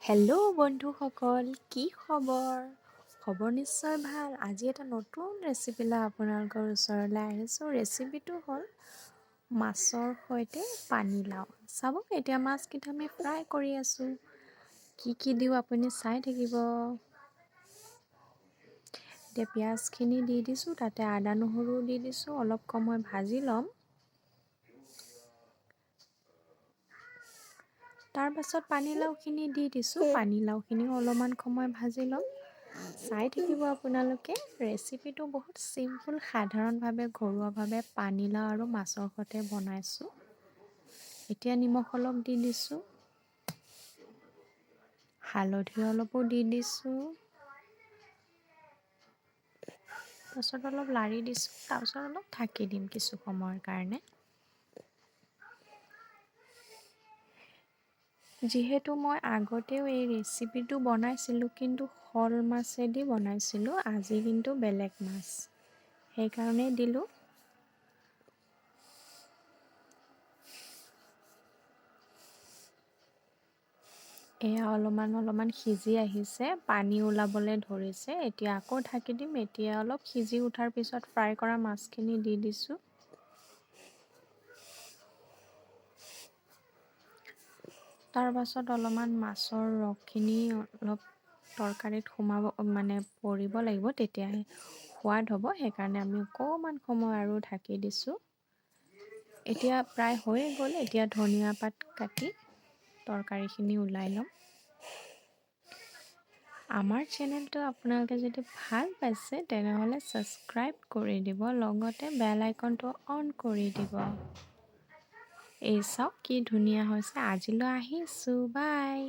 Hello' বন্ধুসকল, কি খবৰ? খবৰ নিশ্চয় ভাল। আজি এটা নতুন ৰেচিপি লৈ আপোনালোকৰ ওচৰলৈ আহিছোঁ। ৰেচিপিটো হ'ল মাছৰ সৈতে পানীলাও। চাব, এতিয়া মাছকেইটা আমি ফ্ৰাই কৰি আছোঁ। কি দিওঁ আপুনি চাই থাকিব। এতিয়া পিঁয়াজখিনি দি দিছোঁ, তাতে আদা নহৰু দি দিছোঁ, অলপ সময় ভাজি ল'ম। তাৰ পাছত পানীলাওখিনি দি দিছোঁ। পানীলাওখিনিও অলপমান সময় ভাজি ল'ম। চাই থাকিব আপোনালোকে। ৰেচিপিটো বহুত চিম্পুল, সাধাৰণভাৱে ঘৰুৱাভাৱে পানীলাও আৰু মাছৰ সৈতে বনাইছোঁ। এতিয়া নিমখ অলপ দি দিছোঁ, হালধি অলপো দি দিছোঁ, তাৰপিছত অলপ লাৰি দিছোঁ, তাৰপিছত অলপ ঢাকি দিম কিছু সময়ৰ কাৰণে। যিহেতু মই আগতেও এই ৰেচিপিটো বনাইছিলোঁ, কিন্তু শ'ল মাছেদি বনাইছিলোঁ। আজি কিন্তু বেলেগ মাছ, সেইকাৰণেই দিলোঁ। এয়া অলপমান সিজি আহিছে, পানী ওলাবলৈ ধৰিছে। এতিয়া আকৌ ঢাকি দিম। এতিয়া অলপ সিজি উঠাৰ পিছত ফ্ৰাই কৰা মাছখিনি দি দিছোঁ। তাৰ পাছত অলপমান মাছৰ ৰসখিনি অলপ তৰকাৰীত পৰিব লাগিব, তেতিয়াহে সোৱাদ হ'ব। সেইকাৰণে আমি অকণমান সময় আৰু ঢাকি দিছোঁ। এতিয়া প্ৰায় হৈয়ে গ'ল। এতিয়া ধনিয়া পাত কাটি তৰকাৰীখিনি ওলাই ল'ম। আমাৰ চেনেলটো আপোনালোকে যদি ভাল পাইছে, তেনেহ'লে ছাবস্ক্ৰাইব কৰি দিব, লগতে বেল আইকনটো অন কৰি দিব। এই চাওক কি ধুনীয়া হৈছে। আজিলৈ আহিছোঁ, বাই।